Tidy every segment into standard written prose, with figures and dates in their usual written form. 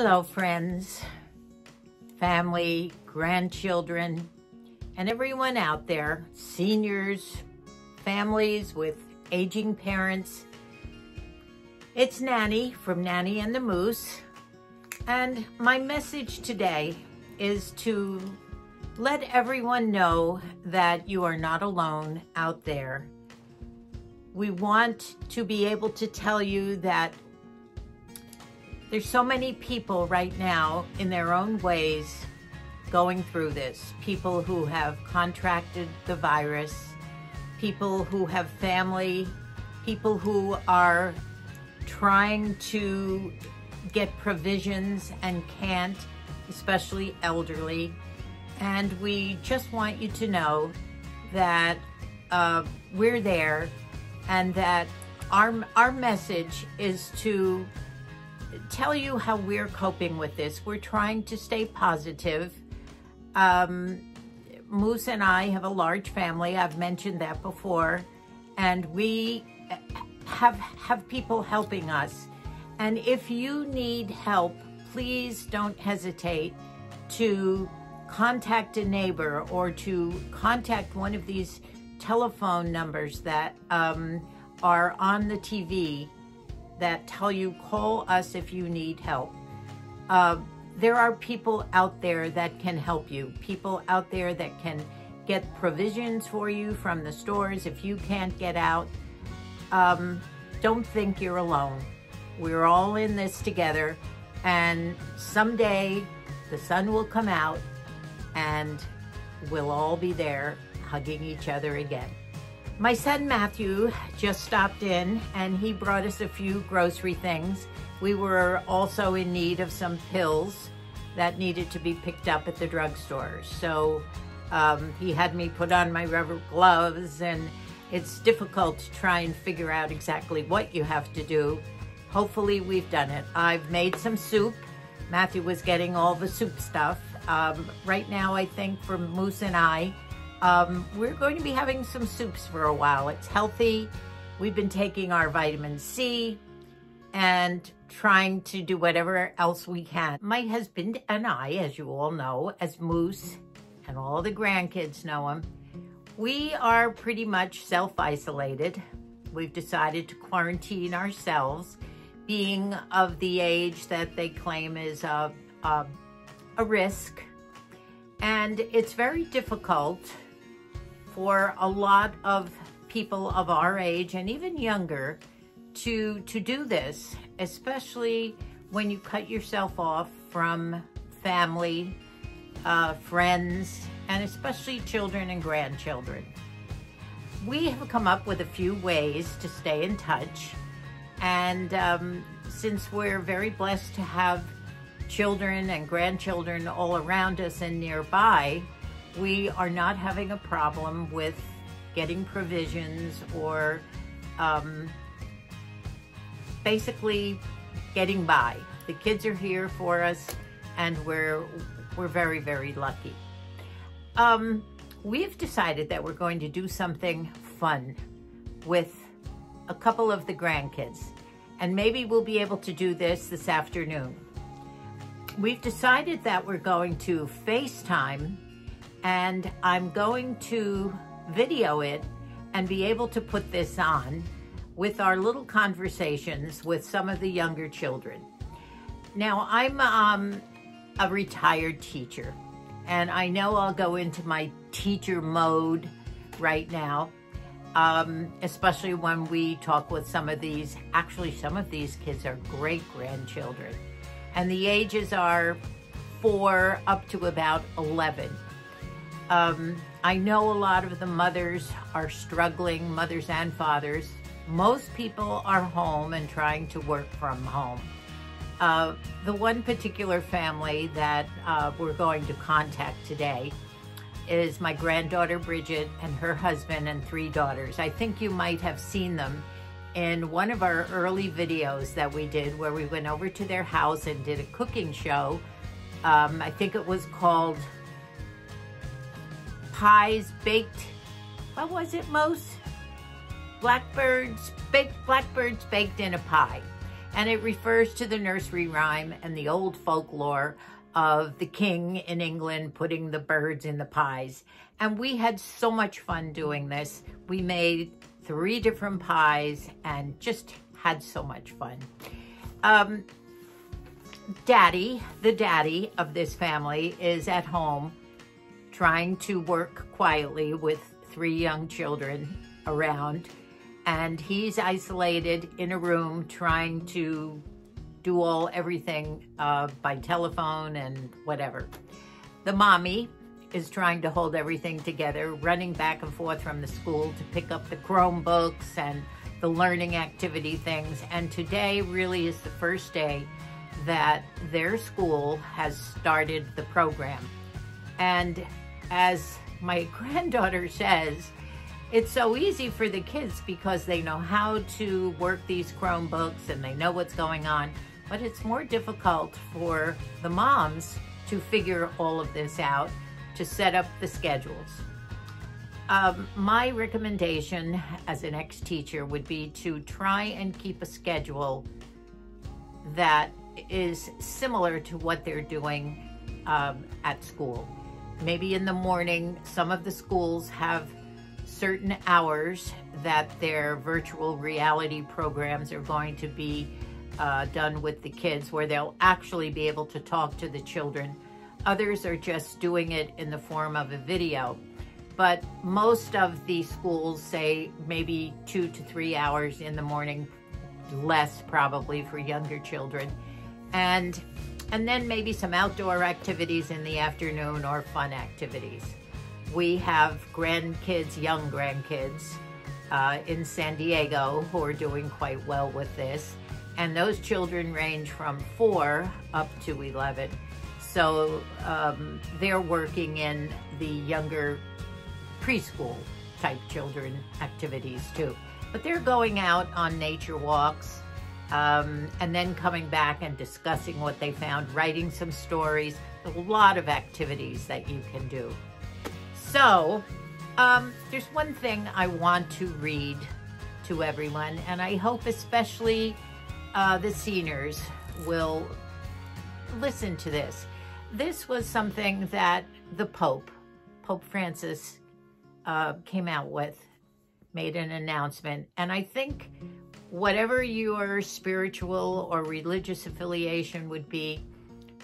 Hello, friends, family, grandchildren, and everyone out there, seniors, families with aging parents. It's Nanny from Nanny and the Moose, and my message today is to let everyone know that you are not alone out there. We want to be able to tell you that there's so many people right now in their own ways going through this. People who have contracted the virus, people who have family, people who are trying to get provisions and can't, especially elderly. And we just want you to know that we're there, and that our message is to tell you how we're coping with this. We're trying to stay positive. Moose and I have a large family. I've mentioned that before. And we have people helping us. And if you need help, please don't hesitate to contact a neighbor or to contact one of these telephone numbers that are on the TV that tell you, call us if you need help. There are people out there that can help you, people out there that can get provisions for you from the stores if you can't get out. Don't think you're alone. We're all in this together, and someday the sun will come out and we'll all be there hugging each other again. My son Matthew just stopped in and he brought us a few grocery things. We were also in need of some pills that needed to be picked up at the drugstore. So he had me put on my rubber gloves, and it's difficult to try and figure out exactly what you have to do. Hopefully we've done it. I've made some soup. Matthew was getting all the soup stuff. Right now, I think for Moose and I, we're going to be having some soups for a while. It's healthy. We've been taking our vitamin C and trying to do whatever else we can. My husband and I, as you all know, as Moose and all the grandkids know him, we are pretty much self-isolated. We've decided to quarantine ourselves, being of the age that they claim is a risk. And it's very difficult for a lot of people of our age and even younger to do this, especially when you cut yourself off from family, friends, and especially children and grandchildren. We have come up with a few ways to stay in touch, and since we're very blessed to have children and grandchildren all around us and nearby, we are not having a problem with getting provisions or basically getting by. The kids are here for us, and we're very, very lucky. We've decided that we're going to do something fun with a couple of the grandkids, and maybe we'll be able to do this afternoon. We've decided that we're going to FaceTime, and I'm going to video it and be able to put this on with our little conversations with some of the younger children. Now, I'm a retired teacher, and I know I'll go into my teacher mode right now, especially when we talk with some of these. Actually, some of these kids are great-grandchildren, and the ages are 4 up to about 11. I know a lot of the mothers are struggling, mothers and fathers. Most people are home and trying to work from home. The one particular family that we're going to contact today is my granddaughter Bridget and her husband and 3 daughters. I think you might have seen them in one of our early videos that we did, where we went over to their house and did a cooking show. I think it was called Pies Baked, what was it, Moose? Blackbirds baked in a pie. And it refers to the nursery rhyme and the old folklore of the king in England putting the birds in the pies. And we had so much fun doing this. We made 3 different pies and just had so much fun. Daddy, the daddy of this family, is at home trying to work quietly with 3 young children around, and he's isolated in a room trying to do everything by telephone and whatever. The mommy is trying to hold everything together, running back and forth from the school to pick up the Chromebooks and the learning activity things. And today really is the first day that their school has started the program. And as my granddaughter says, it's so easy for the kids because they know how to work these Chromebooks and they know what's going on, but it's more difficult for the moms to figure all of this out, to set up the schedules. My recommendation as an ex-teacher would be to try and keep a schedule that is similar to what they're doing at school. Maybe in the morning, some of the schools have certain hours that their virtual reality programs are going to be done with the kids, where they'll actually be able to talk to the children. Others are just doing it in the form of a video. But most of the schools say maybe 2 to 3 hours in the morning, less probably for younger children. And then maybe some outdoor activities in the afternoon or fun activities. We have grandkids, young grandkids in San Diego who are doing quite well with this. And those children range from 4 up to 11. So they're working in the younger preschool type children activities too. But they're going out on nature walks, and then coming back and discussing what they found, writing some stories, a lot of activities that you can do. So there's one thing I want to read to everyone, and I hope especially the seniors will listen to this. This was something that the Pope Francis, came out with, made an announcement, and I think whatever your spiritual or religious affiliation would be,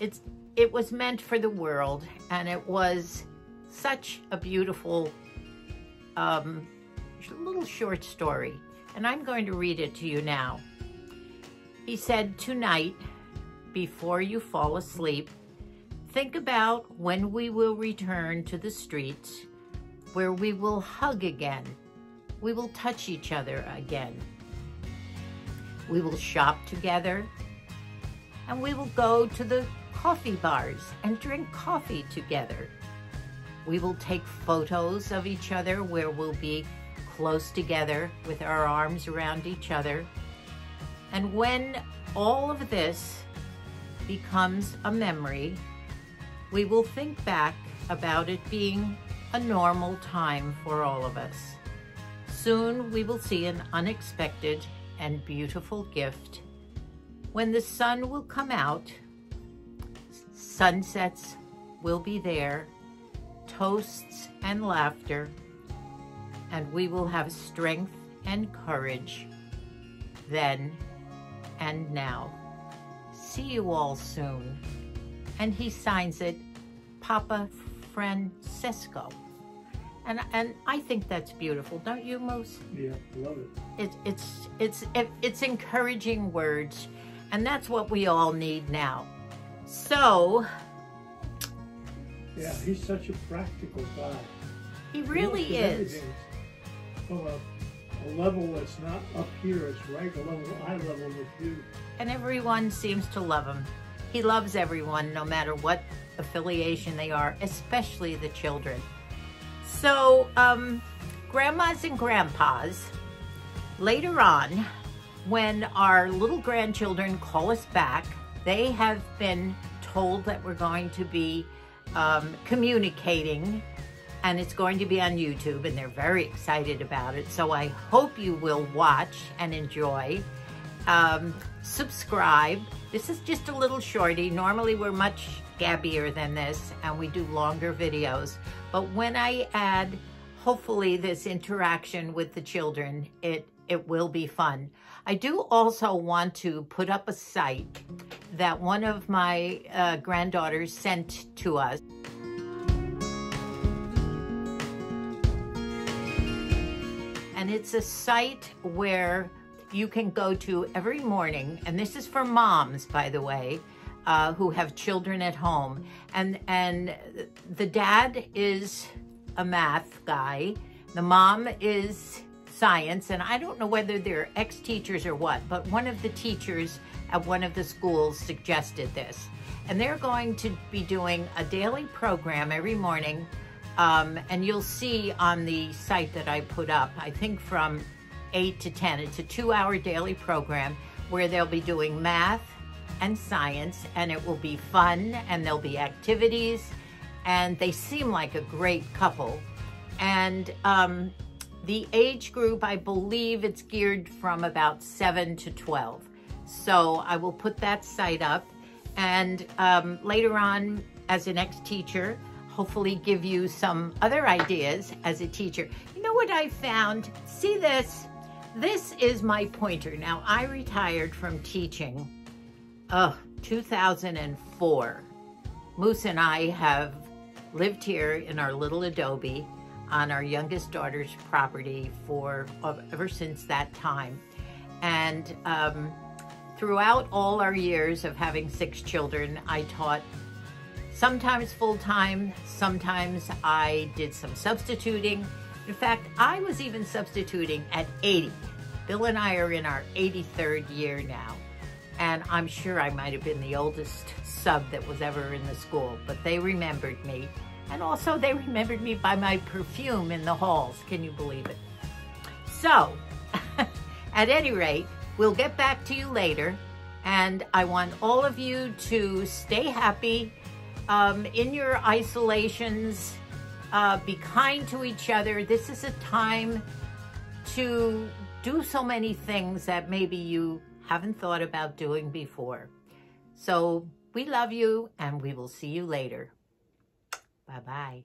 it was meant for the world, and it was such a beautiful little short story, and I'm going to read it to you now. He said, "Tonight, before you fall asleep, think about when we will return to the streets, where we will hug again. We will touch each other again. We will shop together, and we will go to the coffee bars and drink coffee together. We will take photos of each other where we'll be close together with our arms around each other. And when all of this becomes a memory, we will think back about it being a normal time for all of us. Soon we will see an unexpected and beautiful gift. When the sun will come out, sunsets will be there, toasts and laughter, and we will have strength and courage then and now. See you all soon." And he signs it, Papa Francesco. And I think that's beautiful, don't you, Moose? Yeah, love it. It's encouraging words, and that's what we all need now. So, yeah, he's such a practical guy. He really is. From a level that's not up here, it's right below eye level with you. And everyone seems to love him. He loves everyone, no matter what affiliation they are, especially the children. So, grandmas and grandpas, later on, when our little grandchildren call us back, they have been told that we're going to be communicating, and it's going to be on YouTube, and they're very excited about it. So I hope you will watch and enjoy. subscribe. This is just a little shorty. Normally we're much gabbier than this and we do longer videos. But when I add, hopefully, this interaction with the children, it will be fun. I do also want to put up a site that one of my granddaughters sent to us. And it's a site where you can go to every morning, and this is for moms, by the way, who have children at home. And the dad is a math guy, the mom is science, and I don't know whether they're ex-teachers or what, but one of the teachers at one of the schools suggested this. And they're going to be doing a daily program every morning, and you'll see on the site that I put up, I think from 8 to 10, it's a 2-hour daily program where they'll be doing math and science, and it will be fun, and there'll be activities, and they seem like a great couple. And the age group, I believe it's geared from about 7 to 12. So I will put that site up, and later on, as an ex-teacher, hopefully give you some other ideas as a teacher. You know what I found? See this? This is my pointer. Now, I retired from teaching, 2004. Moose and I have lived here in our little adobe on our youngest daughter's property ever since that time. And throughout all our years of having 6 children, I taught sometimes full-time, sometimes I did some substituting. In fact, I was even substituting at 80. Bill and I are in our 83rd year now, and I'm sure I might have been the oldest sub that was ever in the school, but they remembered me. And also they remembered me by my perfume in the halls. Can you believe it? So, at any rate, we'll get back to you later. And I want all of you to stay happy in your isolations. Be kind to each other. This is a time to do so many things that maybe you haven't thought about doing before. So we love you, and we will see you later. Bye-bye.